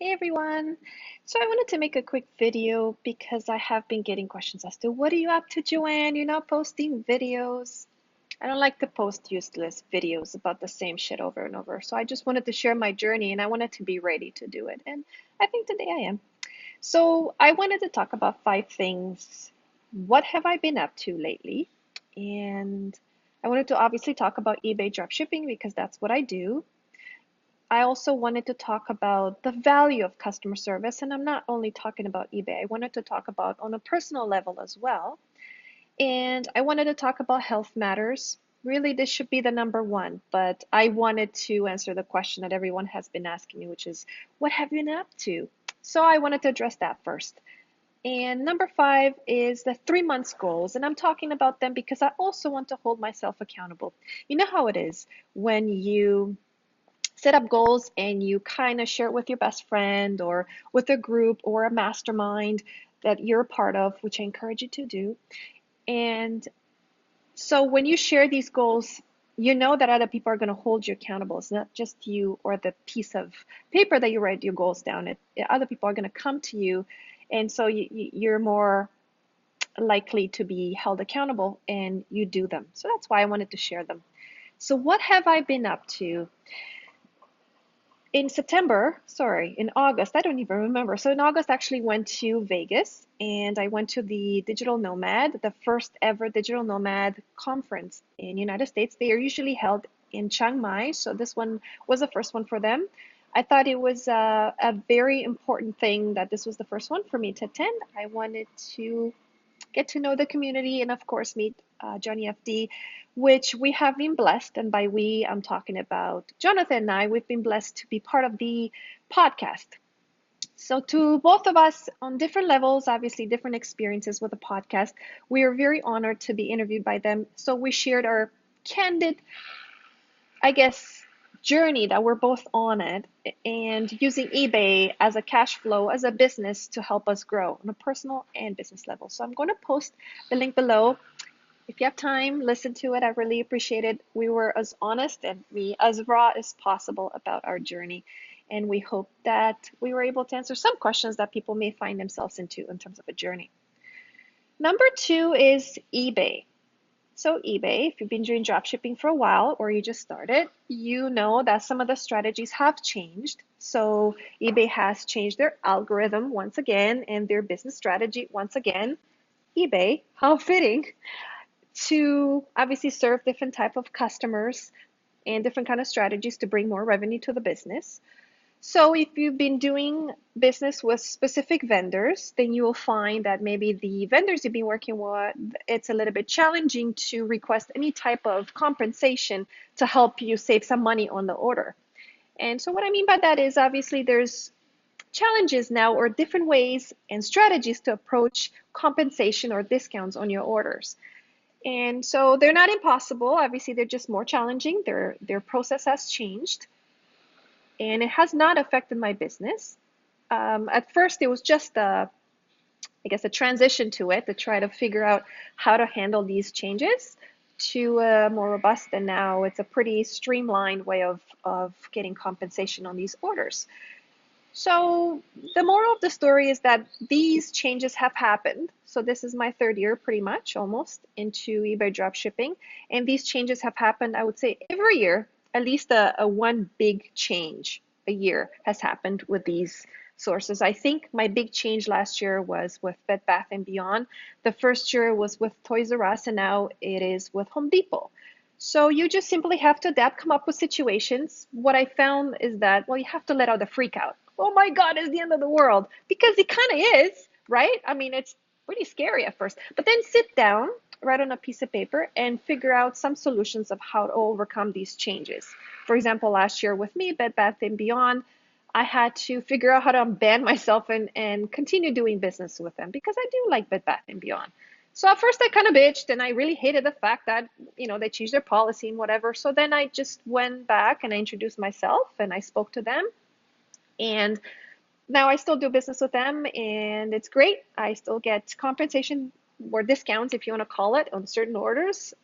Hey everyone. So I wanted to make a quick video because I have been getting questions as to what are you up to, Joanne? You're not posting videos. I don't like to post useless videos about the same shit over and over. So I just wanted to share my journey and I wanted to be ready to do it. And I think today I am. So I wanted to talk about 5 things. What have I been up to lately? And I wanted to obviously talk about eBay dropshipping because that's what I do. I also wanted to talk about the value of customer service, and I'm not only talking about eBay. I wanted to talk about on a personal level as well. And I wanted to talk about health matters. Really, this should be the number one, but I wanted to answer the question that everyone has been asking me, which is, what have you been up to? So I wanted to address that first. And number 5 is the 3 months goals. And I'm talking about them because I also want to hold myself accountable. You know how it is when you set up goals and you kind of share it with your best friend or with a group or a mastermind that you're a part of, which I encourage you to do. And so when you share these goals, you know that other people are going to hold you accountable. It's not just you or the piece of paper that you write your goals down. Other people are going to come to you. And so you're more likely to be held accountable and you do them. So that's why I wanted to share them. So what have I been up to? In August, I don't even remember. So in August, I actually went to Vegas and I went to the Digital Nomad, the first ever Digital Nomad conference in United States. They are usually held in Chiang Mai, so this one was the first one for them. I thought it was a very important thing that this was the first one for me to attend. I wanted to get to know the community, and of course meet Johnny FD, which we have been blessed. And by we, I'm talking about Jonathan and I. We've been blessed to be part of the podcast. So, to both of us on different levels, obviously different experiences with the podcast, we are very honored to be interviewed by them. So, we shared our candid, I guess, journey that we're both on it and using eBay as a cash flow, as a business to help us grow on a personal and business level. So I'm going to post the link below. If you have time, listen to it. I really appreciate it. We were as honest and me as raw as possible about our journey. And we hope that we were able to answer some questions that people may find themselves into in terms of a journey. Number 2 is eBay. So eBay, if you've been doing dropshipping for a while or you just started, you know that some of the strategies have changed. So eBay has changed their algorithm once again and their business strategy once again. eBay, how fitting, to obviously serve different type of customers and different kind of strategies to bring more revenue to the business. So if you've been doing business with specific vendors, then you will find that maybe the vendors you've been working with, it's a little bit challenging to request any type of compensation to help you save some money on the order. And so what I mean by that is obviously there's challenges now or different ways and strategies to approach compensation or discounts on your orders. And so they're not impossible. Obviously, they're just more challenging. Their process has changed and it has not affected my business. At first, it was just I guess, a transition to it to try to figure out how to handle these changes to more robust. And now it's a pretty streamlined way of getting compensation on these orders. So the moral of the story is that these changes have happened. So this is my 3rd year pretty much almost into eBay dropshipping. And these changes have happened, I would say, every year. At least a one big change a year has happened with these sources. I think my big change last year was with Bed Bath & Beyond. The first year was with Toys R Us, and now it is with Home Depot. So you just simply have to adapt, come up with situations. What I found is that, well, you have to let out the freak out. Oh my God, it's the end of the world. Because it kind of is, right? I mean, it's pretty scary at first. But then sit down, write on a piece of paper, and figure out some solutions of how to overcome these changes. For example, last year with me, Bed Bath & Beyond, I had to figure out how to unban myself and continue doing business with them because I do like Bed Bath & Beyond. So at first I kind of bitched and I really hated the fact that, they changed their policy and whatever. So then I just went back and I introduced myself and I spoke to them. And now I still do business with them and it's great. I still get compensation or discounts, if you want to call it, on certain orders.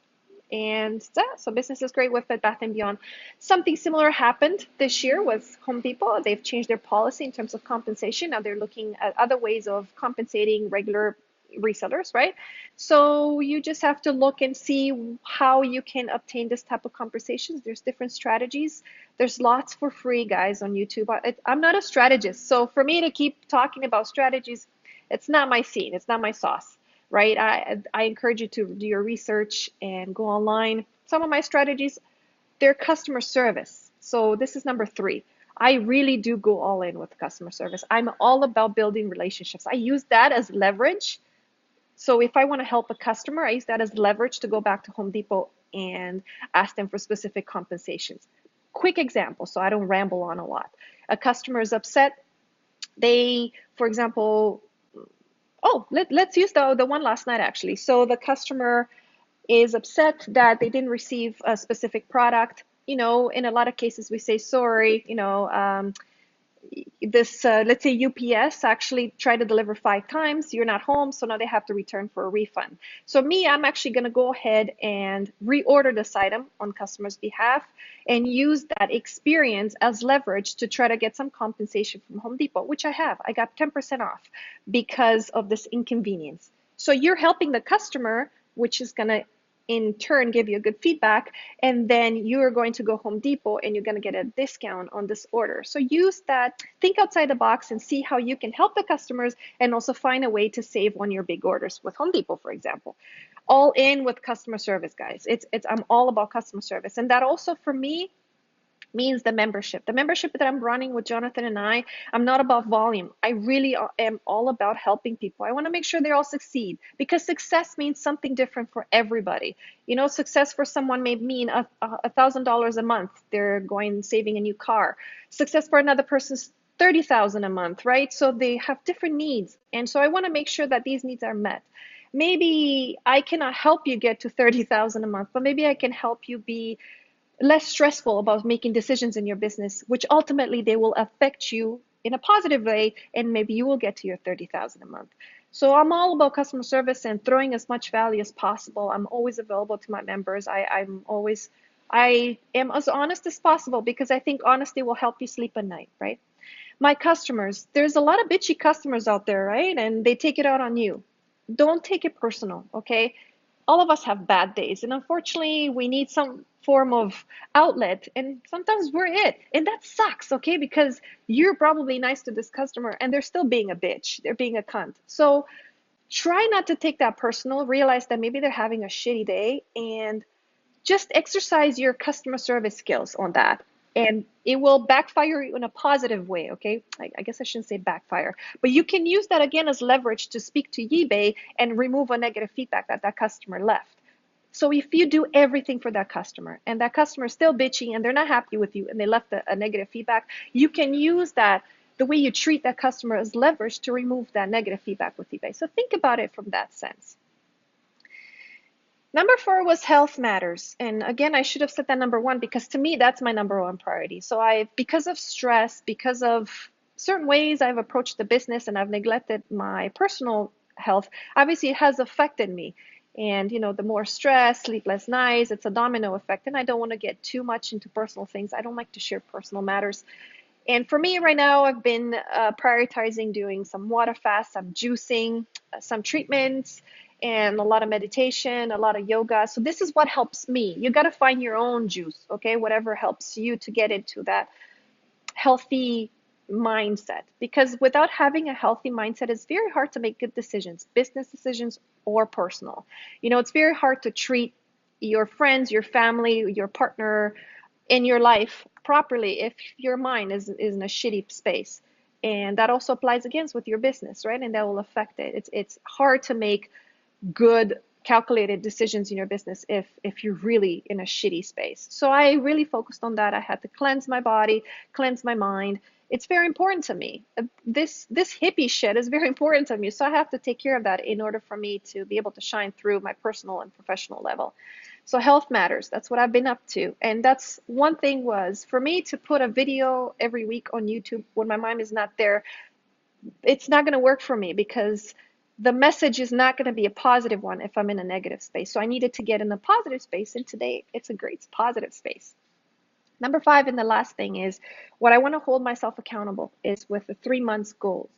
And so business is great with Bed Bath & Beyond. Something similar happened this year with Home Depot. They've changed their policy in terms of compensation. Now they're looking at other ways of compensating regular resellers, right? So you just have to look and see how you can obtain this type of conversations. There's different strategies. There's lots for free, guys, on YouTube. I'm not a strategist, so for me to keep talking about strategies, it's not my scene. It's not my sauce, right? I encourage you to do your research and go online. Some of my strategies, they're customer service. So this is number 3. I really do go all in with customer service. I'm all about building relationships. I use that as leverage. So if I want to help a customer, I use that as leverage to go back to Home Depot and ask them for specific compensations. Quick example, so I don't ramble on a lot. A customer is upset. They, for example, let's use the one last night actually. So the customer is upset that they didn't receive a specific product. In a lot of cases, we say sorry. This let's say UPS actually tried to deliver 5 times. You're not home, so now they have to return for a refund. So I'm actually going to go ahead and reorder this item on customer's behalf and use that experience as leverage to try to get some compensation from Home Depot, which I have. I got 10% off because of this inconvenience. So you're helping the customer, which is going to in turn give you a good feedback, and then you're going to go Home Depot and you're going to get a discount on this order. So use that, think outside the box and see how you can help the customers and also find a way to save on your big orders with Home Depot, for example. All in with customer service, guys. I'm all about customer service. And that also for me means the membership. The membership that I'm running with Jonathan and I'm not about volume. I really am all about helping people. I want to make sure they all succeed because success means something different for everybody. Success for someone may mean $1,000 a month. They're going saving a new car. Success for another person's 30,000 a month, right? So they have different needs. And so I want to make sure that these needs are met. Maybe I cannot help you get to 30,000 a month, but maybe I can help you be less stressful about making decisions in your business, which ultimately they will affect you in a positive way, and maybe you will get to your 30,000 a month. So I'm all about customer service and throwing as much value as possible. I'm always available to my members. I am as honest as possible because I think honesty will help you sleep at night, right? My customers, there's a lot of bitchy customers out there, right? And they take it out on you. Don't take it personal, okay? All of us have bad days, and unfortunately, we need some form of outlet, and sometimes we're it. And that sucks, okay? Because you're probably nice to this customer, and they're still being a bitch. They're being a cunt. So try not to take that personal. Realize that maybe they're having a shitty day, and just exercise your customer service skills on that, and it will backfire you in a positive way. Okay, I guess I shouldn't say backfire, but you can use that again as leverage to speak to eBay and remove a negative feedback that customer left. So if you do everything for that customer and that customer is still bitchy and they're not happy with you and they left a negative feedback, you can use that, the way you treat that customer, as leverage to remove that negative feedback with eBay. So think about it from that sense. Number 4 was health matters. And again, I should have said that number 1 because to me, that's my number 1 priority. So because of stress, because of certain ways I've approached the business and I've neglected my personal health, obviously it has affected me. And, the more stress, sleepless nights, it's a domino effect. And I don't want to get too much into personal things. I don't like to share personal matters. And for me right now, I've been prioritizing doing some water fast, some juicing, some treatments, and a lot of meditation, a lot of yoga. So this is what helps me. You got to find your own juice, okay? Whatever helps you to get into that healthy mindset. Because without having a healthy mindset, it's very hard to make good decisions, business decisions or personal. It's very hard to treat your friends, your family, your partner in your life properly if your mind is in a shitty space. And that also applies against with your business, right? And that will affect it. It's hard to make good calculated decisions in your business if you're really in a shitty space. So I really focused on that. I had to cleanse my body, cleanse my mind. It's very important to me. This hippie shit is very important to me. So I have to take care of that in order for me to be able to shine through my personal and professional level. So health matters. That's what I've been up to. And that's one thing was for me to put a video every week on YouTube when my mind is not there. It's not going to work for me because the message is not going to be a positive one if I'm in a negative space. So I needed to get in a positive space, and today it's a great positive space. Number five, and the last thing is what I want to hold myself accountable is with the 3 months goals.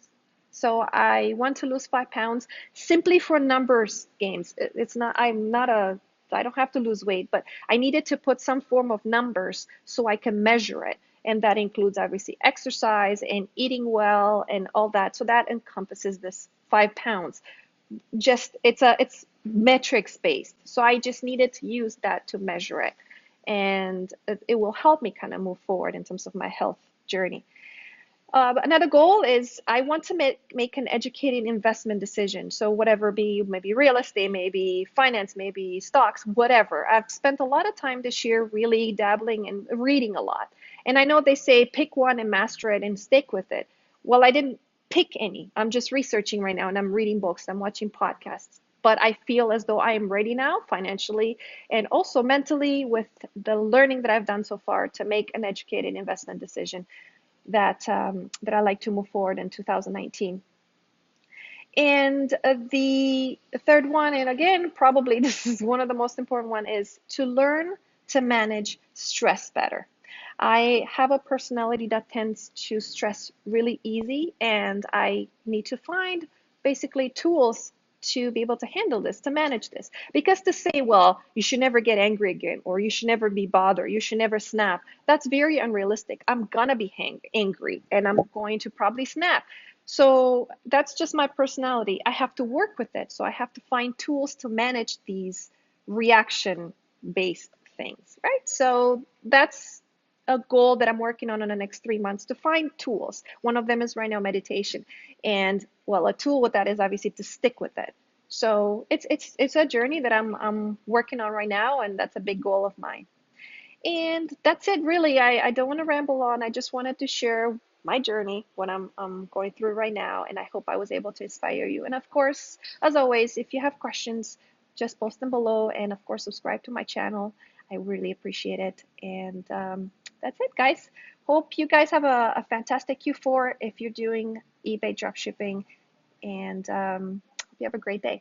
So I want to lose 5 pounds simply for numbers games. It's not, I don't have to lose weight, but I needed to put some form of numbers so I can measure it. And that includes obviously exercise and eating well and all that. So that encompasses this 5 pounds. Just it's metrics based. So I just needed to use that to measure it, and it will help me kind of move forward in terms of my health journey. Another goal is I want to make an educated investment decision. So whatever be, maybe real estate, maybe finance, maybe stocks, whatever. I've spent a lot of time this year really dabbling and reading a lot. And I know they say pick one and master it and stick with it. Well, I didn't pick any. I'm just researching right now and I'm reading books, I'm watching podcasts. But I feel as though I am ready now financially and also mentally with the learning that I've done so far to make an educated investment decision that I like to move forward in 2019. And the third one, and again, probably this is one of the most important one, is to learn to manage stress better. I have a personality that tends to stress really easy, and I need to find basically tools to be able to handle this, to manage this. Because to say, well, you should never get angry again, or you should never be bothered, you should never snap, that's very unrealistic. I'm gonna be angry, and I'm going to probably snap. So that's just my personality. I have to work with it. So I have to find tools to manage these reaction based things, right? So that's a goal that I'm working on in the next 3 months to find tools. One of them is right now meditation. And well, a tool with that is obviously to stick with it. So it's a journey that I'm working on right now, and that's a big goal of mine. And that's it, really. I don't want to ramble on. I just wanted to share my journey, what I'm going through right now, and I hope I was able to inspire you. And of course, as always, if you have questions, just post them below, and of course, subscribe to my channel. I really appreciate it. And that's it, guys. Hope you guys have a fantastic Q4 if you're doing eBay dropshipping, and hope you have a great day.